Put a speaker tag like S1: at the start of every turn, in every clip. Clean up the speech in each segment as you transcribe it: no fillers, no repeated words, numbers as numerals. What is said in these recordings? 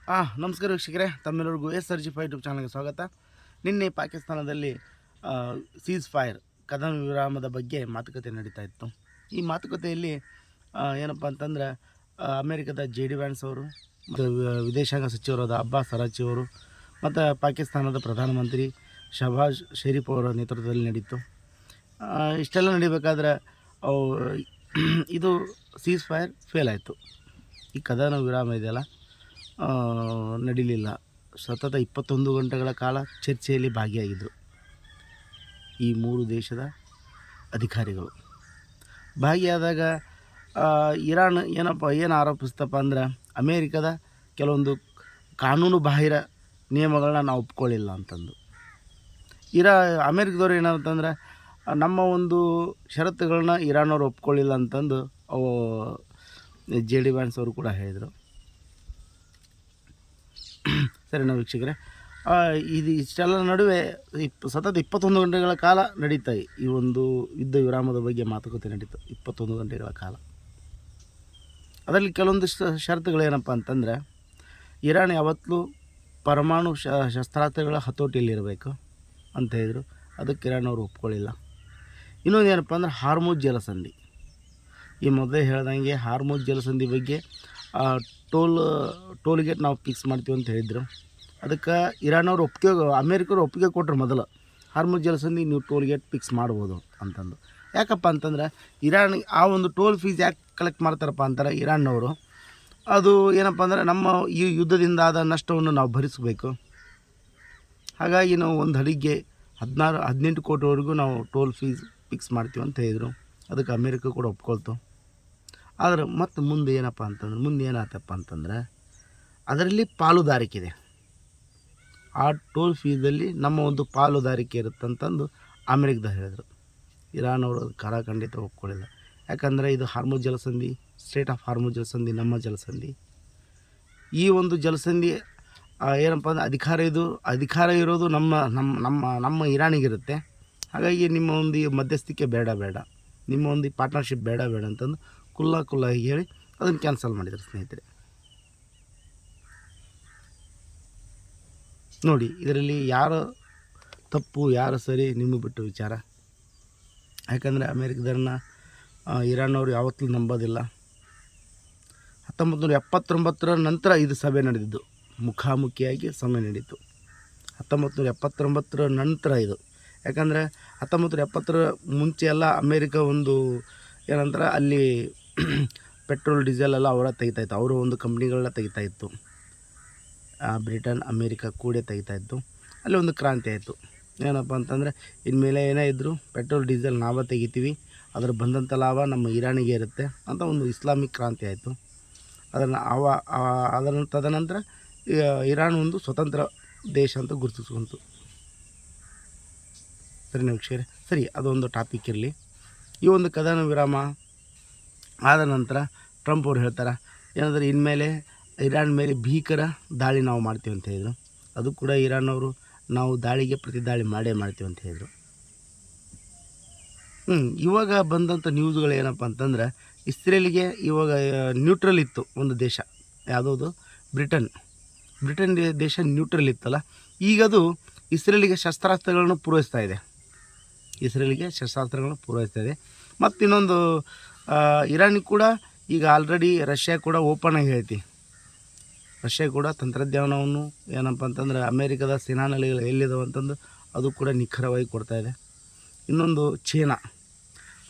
S1: ನಮಸ್ಕಾರ ವೀಕ್ಷಕರೇ, ತಮ್ಮೆಲ್ಲರಿಗೂ SRG5 ಯೂಟ್ಯೂಬ್ ಚಾನಲ್ಗೆ ಸ್ವಾಗತ. ನಿನ್ನೆ ಪಾಕಿಸ್ತಾನದಲ್ಲಿ ಸೀಸ್ ಫೈರ್ ಕದನ ವಿರಾಮದ ಬಗ್ಗೆ ಮಾತುಕತೆ ನಡೀತಾ ಇತ್ತು. ಈ ಮಾತುಕತೆಯಲ್ಲಿ ಏನಪ್ಪ ಅಂತಂದ್ರೆ ಅಮೇರಿಕದ JD ವ್ಯಾನ್ಸ್ ಅವರು ಮತ್ತು ವಿದೇಶಾಂಗ ಸಚಿವರಾದ ಅಬ್ಬಾಸ್ ಅರಾಚಿ ಅವರು ಮತ್ತು ಪಾಕಿಸ್ತಾನದ ಪ್ರಧಾನಮಂತ್ರಿ ಶಹಬಾಜ್ ಶರೀಫ್ ಅವರ ನೇತೃತ್ವದಲ್ಲಿ ನಡೀತು. ಇಷ್ಟೆಲ್ಲ ನಡಿಬೇಕಾದ್ರೆ ಅವು ಇದು ಸೀಸ್ ಫೈರ್ ಫೇಲ್ ಆಯಿತು. ಈ ಕದನ ವಿರಾಮ ಇದೆಯಲ್ಲ ನಡೀಲಿಲ್ಲ. ಸತತ 21 ಗಂಟೆಗಳ ಕಾಲ ಚರ್ಚೆಯಲ್ಲಿ ಭಾಗಿಯಾಗಿದ್ದರು ಈ ಮೂರು ದೇಶದ ಅಧಿಕಾರಿಗಳು. ಭಾಗಿಯಾದಾಗ ಇರಾನ್ ಏನು ಆರೋಪಿಸ್ತಪ್ಪ ಅಂದ್ರೆ ಅಮೇರಿಕದ ಕೆಲವೊಂದು ಕಾನೂನು ಬಾಹಿರ ನಿಯಮಗಳನ್ನ ನಾವು ಒಪ್ಕೊಳ್ಳಿಲ್ಲ ಅಂತಂದು. ಅಮೇರಿಕದವ್ರು ಏನಂತಂದ್ರೆ ನಮ್ಮ ಒಂದು ಷರತ್ತುಗಳನ್ನ ಇರಾನವ್ರು ಒಪ್ಕೊಳ್ಳಿಲ್ಲ ಅಂತಂದು ಅವು JD ವ್ಯಾನ್ಸ್ ಅವರು ಕೂಡ ಹೇಳಿದರು. ಸರಿನಾ ವೀಕ್ಷಕರೇ, ಇದು ಇಷ್ಟೆಲ್ಲ ನಡುವೆ ಸತತ 21 ಗಂಟೆಗಳ ಕಾಲ ನಡೀತಾ ಈ ಒಂದು ಯುದ್ಧ ವಿರಾಮದ ಬಗ್ಗೆ ಮಾತುಕತೆ ನಡೀತು. 21 ಗಂಟೆಗಳ ಕಾಲ. ಅದರಲ್ಲಿ ಕೆಲವೊಂದಿಷ್ಟು ಷರತ್ತುಗಳೇನಪ್ಪ ಅಂತಂದರೆ, ಇರಾನ್ ಯಾವತ್ತೂ ಪರಮಾಣು ಶಸ್ತ್ರಾಸ್ತ್ರಗಳ ಹತೋಟಿಯಲ್ಲಿರಬೇಕು ಅಂತ ಹೇಳಿದರು. ಅದಕ್ಕೆ ಇರಾನ್ ಅವರು ಒಪ್ಕೊಳ್ಳಿಲ್ಲ. ಇನ್ನೊಂದು ಏನಪ್ಪ ಅಂದ್ರೆ ಹಾರ್ಮುಜ್ ಜಲಸಂಧಿ. ಈ ಮೊದಲೇ ಹೇಳ್ದಂಗೆ ಹಾರ್ಮುಜ್ ಜಲಸಂಧಿ ಬಗ್ಗೆ ಟೋಲ್ ಗೇಟ್ ನಾವು ಫಿಕ್ಸ್ ಮಾಡ್ತೀವಿ ಅಂತ ಹೇಳಿದರು. ಅದಕ್ಕೆ ಇರಾನ್ ಅವರು ಅಮೇರಿಕರು ಒಪ್ಪಿಗೆ ಕೊಟ್ಟರು. ಮೊದಲು ಹಾರ್ಮುಜ್ ಜಲಸಂಧಿ ನೀವು ಟೋಲ್ ಗೇಟ್ ಫಿಕ್ಸ್ ಮಾಡ್ಬೋದು ಅಂತಂದು. ಯಾಕಪ್ಪ ಅಂತಂದ್ರೆ ಇರಾನ್ ಆ ಒಂದು ಟೋಲ್ ಫೀಸ್ ಯಾಕೆ ಕಲೆಕ್ಟ್ ಮಾಡ್ತಾರಪ್ಪ ಅಂತಾರೆ ಇರಾನ್ನವರು, ಅದು ಏನಪ್ಪ ಅಂದರೆ ನಮ್ಮ ಈ ಯುದ್ಧದಿಂದ ಆದ ನಷ್ಟವನ್ನು ನಾವು ಭರಿಸಬೇಕು. ಹಾಗಾಗಿ ನಾವು ಒಂದು ಹಡಿಗೆ 16-18 ಕೋಟಿವರೆಗೂ ನಾವು ಟೋಲ್ ಫೀಸ್ ಫಿಕ್ಸ್ ಮಾಡ್ತೀವಿ ಅಂತ ಹೇಳಿದರು. ಅದಕ್ಕೆ ಅಮೇರಿಕ ಕೂಡ ಒಪ್ಕೊಳ್ತು. ಆದರೆ ಮತ್ತು ಮುಂದೆ ಏನಾಯ್ತಪ್ಪ ಅಂತಂದ್ರೆ ಅದರಲ್ಲಿ ಪಾಲುದಾರಿಕೆ ಇದೆ. ಆ ಟೋಲ್ ಫೀಸಲ್ಲಿ ನಮ್ಮ ಒಂದು ಪಾಲುದಾರಿಕೆ ಇರುತ್ತಂತಂದು ಅಮೇರಿಕದವ್ರು ಹೇಳಿದರು. ಇರಾನ್ ಅವರು ಖಂಡಿತ ಒಪ್ಕೊಳ್ಳಿಲ್ಲ. ಯಾಕಂದರೆ ಇದು ಹಾರ್ಮುಜ್ ಜಲಸಂಧಿ, ಸ್ಟೇಟ್ ಆಫ್ ಹಾರ್ಮುಜ್ ಜಲಸಂಧಿ ನಮ್ಮ ಜಲಸಂಧಿ. ಈ ಒಂದು ಜಲಸಂಧಿ ಏನಪ್ಪ ಅಂದರೆ ಅಧಿಕಾರ ಇರೋದು ನಮ್ಮ ಇರಾನಿಗಿರುತ್ತೆ. ಹಾಗಾಗಿ ನಿಮ್ಮ ಒಂದು ಈ ಮಧ್ಯಸ್ಥಿಕೆ ಬೇಡ, ನಿಮ್ಮ ಒಂದು ಈ ಪಾರ್ಟ್ನರ್ಶಿಪ್ ಬೇಡ ಅಂತಂದು ಕುಲ್ಲಾಗಿ ಹೇಳಿ ಅದನ್ನು ಕ್ಯಾನ್ಸಲ್ ಮಾಡಿದರು ಸ್ನೇಹಿತರೆ. ನೋಡಿ, ಇದರಲ್ಲಿ ಯಾರು ತಪ್ಪು ಯಾರು ಸರಿ ನಿಮಗೆ ಬಿಟ್ಟು ವಿಚಾರ. ಯಾಕಂದರೆ ಅಮೇರಿಕದವ್ರನ್ನ ಇರಾನ್ನವರು ಯಾವತ್ತೂ ನಂಬೋದಿಲ್ಲ. 1979 ನಂತರ ಇದು ಸಭೆ ನಡೆದಿದ್ದು, ಮುಖಾಮುಖಿಯಾಗಿ ಸಭೆ ನಡೀತು. 1979 ನಂತರ ಇದು. ಯಾಕಂದರೆ 1970 ಮುಂಚೆ ಎಲ್ಲ ಅಮೇರಿಕ ಒಂದು ಏನಂತಾರೆ ಅಲ್ಲಿ ಪೆಟ್ರೋಲ್ ಡೀಸೆಲ್ ಎಲ್ಲ ಅವರ ತೆಗಿತಾಯಿತ್ತು. ಅವರು ಒಂದು ಕಂಪ್ನಿಗಳನ್ನ ತೆಗಿತಾಯಿತ್ತು. ಬ್ರಿಟನ್ ಅಮೇರಿಕ ಕೂಡ ತೆಗಿತಾಯಿತ್ತು. ಅಲ್ಲಿ ಒಂದು ಕ್ರಾಂತಿ ಆಯಿತು. ಏನಪ್ಪ ಅಂತಂದರೆ ಇನ್ಮೇಲೆ ಏನೇ ಇದ್ದರೂ ಪೆಟ್ರೋಲ್ ಡೀಸೆಲ್ ನಾವೇ ತೆಗಿತೀವಿ, ಅದರ ಬಂದಂಥ ಲಾಭ ನಮ್ಮ ಇರಾನಿಗೆ ಇರುತ್ತೆ ಅಂತ ಒಂದು ಇಸ್ಲಾಮಿಕ್ ಕ್ರಾಂತಿ ಆಯಿತು. ತದನಂತರ ಇರಾನ್ ಒಂದು ಸ್ವತಂತ್ರ ದೇಶ ಅಂತ ಗುರುತಿಸ್ಕೊಂತು. ಸರಿನಾ ವೀಕ್ಷಕರೇ? ಸರಿ, ಅದೊಂದು ಟಾಪಿಕ್ ಇರಲಿ. ಈ ಒಂದು ಕದನ ವಿರಾಮ ಆದ ನಂತರ ಟ್ರಂಪ್ ಅವರು ಹೇಳ್ತಾರೆ ಏನಂದರೆ ಇನ್ಮೇಲೆ ಇರಾನ್ ಮೇಲೆ ಭೀಕರ ದಾಳಿ ನಾವು ಮಾಡ್ತೀವಿ ಅಂತ ಹೇಳಿದರು. ಅದು ಕೂಡ ಇರಾನ್ ಅವರು ನಾವು ದಾಳಿಗೆ ಪ್ರತಿ ದಾಳಿ ಮಾಡ್ತೀವಿ ಅಂತ ಹೇಳಿದರು. ಇವಾಗ ಬಂದಂಥ ನ್ಯೂಸ್ಗಳು ಏನಪ್ಪ ಅಂತಂದ್ರೆ ಇಸ್ರೇಲಿಗೆ ಇವಾಗ ನ್ಯೂಟ್ರಲ್ ಇತ್ತು ಒಂದು ದೇಶ, ಯಾವುದೋ ಬ್ರಿಟನ್ ದೇಶ ನ್ಯೂಟ್ರಲ್ ಇತ್ತಲ್ಲ, ಈಗದು ಇಸ್ರೇಲಿಗೆ ಶಸ್ತ್ರಾಸ್ತ್ರಗಳನ್ನು ಪೂರೈಸ್ತಾ ಇದೆ. ಮತ್ತು ಇನ್ನೊಂದು ಇರಾನಿಗೆ ಕೂಡ ಈಗ ಆಲ್ರೆಡಿ ರಷ್ಯಾ ಕೂಡ ಓಪನ್ ಆಗಿ ಹೇಳ್ತಿ. ರಷ್ಯಾ ಕೂಡ ತಂತ್ರಜ್ಞಾನವನ್ನು ಏನಪ್ಪ ಅಂತಂದರೆ ಅಮೇರಿಕದ ಸೇನಾನೆಲೆಗಳು ಎಲ್ಲಿದ್ದಾವೆ ಅಂತಂದು ಅದು ಕೂಡ ನಿಖರವಾಗಿ ಕೊಡ್ತಾಯಿದೆ. ಇನ್ನೊಂದು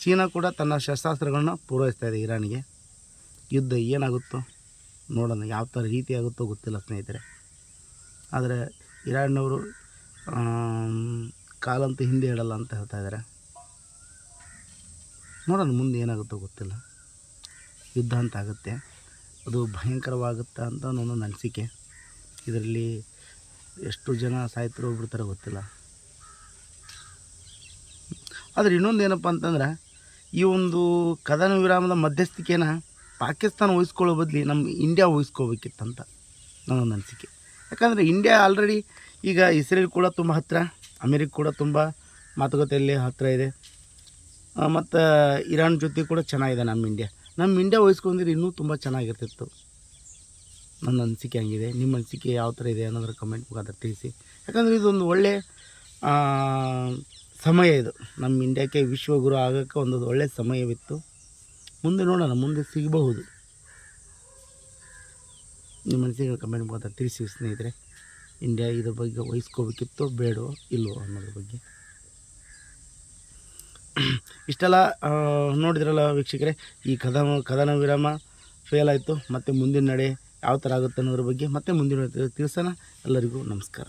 S1: ಚೀನಾ ಕೂಡ ತನ್ನ ಶಸ್ತ್ರಾಸ್ತ್ರಗಳನ್ನ ಪೂರೈಸ್ತಾ ಇದೆ ಇರಾನಿಗೆ. ಯುದ್ಧ ಏನಾಗುತ್ತೋ ನೋಡೋಣ, ಯಾವ ಥರ ರೀತಿ ಆಗುತ್ತೋ ಗೊತ್ತಿಲ್ಲ ಸ್ನೇಹಿತರೆ. ಆದರೆ ಇರಾನ್ನವರು ಕಾಲಂತೂ ಹಿಂದೆ ಹೇಳಲ್ಲ ಅಂತ ಹೇಳ್ತಾ ಇದ್ದಾರೆ. ನೋಡೋಣ ಮುಂದೆ ಏನಾಗುತ್ತೋ ಗೊತ್ತಿಲ್ಲ. ಯುದ್ಧ ಅಂತ ಆಗುತ್ತೆ, ಅದು ಭಯಂಕರವಾಗುತ್ತೆ ಅಂತ ನನ್ನ ಅನಿಸಿಕೆ. ಇದರಲ್ಲಿ ಎಷ್ಟು ಜನ ಸಾಯ್ತರೋ ಬಿಡ್ತಾರೋ ಗೊತ್ತಿಲ್ಲ. ಆದರೆ ಇನ್ನೊಂದು ಏನಪ್ಪ ಅಂತಂದ್ರೆ ಈ ಒಂದು ಕದನ ವಿರಾಮದ ಮಧ್ಯಸ್ಥಿಕೆನ ಪಾಕಿಸ್ತಾನ ವಹಿಸ್ಕೊಳ್ಳೋ ಬದಲು ನಮ್ಮ ಇಂಡಿಯಾ ವಹಿಸ್ಕೋಬೇಕಿತ್ತಂತ ನನ್ನೊಂದು ಅನಿಸಿಕೆ. ಯಾಕಂದರೆ ಇಂಡಿಯಾ ಆಲ್ರೆಡಿ ಈಗ ಇಸ್ರೇಲ್ ಕೂಡ ತುಂಬ ಹತ್ತಿರ, ಅಮೇರಿಕ ಕೂಡ ತುಂಬ ಮಾತುಕತೆಯಲ್ಲಿ ಹತ್ತಿರ ಇದೆ. ಮತ್ತು ಇರಾನ್ ಜೊತೆ ಕೂಡ ಚೆನ್ನಾಗಿದೆ ನಮ್ಮ ಇಂಡಿಯಾ ವಹಿಸ್ಕೊಂಡಿದ್ರೆ ಇನ್ನೂ ತುಂಬ ಚೆನ್ನಾಗಿರ್ತಿತ್ತು. ನನ್ನ ಅನಿಸಿಕೆ ಹಂಗಿದೆ. ನಿಮ್ಮ ಅನಿಸಿಕೆ ಯಾವ ಥರ ಇದೆ ಅನ್ನೋದ್ರ ಕಮೆಂಟ್ ಮುಖಾಂತರ ತಿಳಿಸಿ. ಯಾಕಂದರೆ ಇದೊಂದು ಒಳ್ಳೆಯ ಸಮಯ ಇದು. ನಮ್ಮ ಇಂಡಿಯಾಕ್ಕೆ ವಿಶ್ವಗುರು ಆಗೋಕ್ಕೆ ಒಂದು ಒಳ್ಳೆಯ ಸಮಯವಿತ್ತು. ಮುಂದೆ ನೋಡೋಣ, ಮುಂದೆ ಸಿಗಬಹುದು. ನಿಮ್ಮ ಅನಿಸಿಕೆ ಕಮೆಂಟ್ ಮುಖಾಂತರ ತಿಳಿಸಿ ಸ್ನೇಹಿತರೆ. ಇಂಡಿಯಾ ಇದ್ರ ಬಗ್ಗೆ ವಹಿಸ್ಕೋಬೇಕಿತ್ತೋ ಬೇಡೋ ಇಲ್ಲವೋ ಅನ್ನೋದ್ರ ಬಗ್ಗೆ. ಇಷ್ಟೆಲ್ಲ ನೋಡಿದ್ರಲ್ಲ ವೀಕ್ಷಕರೇ, ಈ ಕದನ ವಿರಾಮ ಫೇಲ್ ಆಯಿತು. ಮತ್ತು ಮುಂದಿನ ನಡೆ ಯಾವ ಥರ ಆಗುತ್ತೆ ಅನ್ನೋದ್ರ ಬಗ್ಗೆ ಮತ್ತೆ ಮುಂದಿನ ತಿಳಿಸೋಣ. ಎಲ್ಲರಿಗೂ ನಮಸ್ಕಾರ.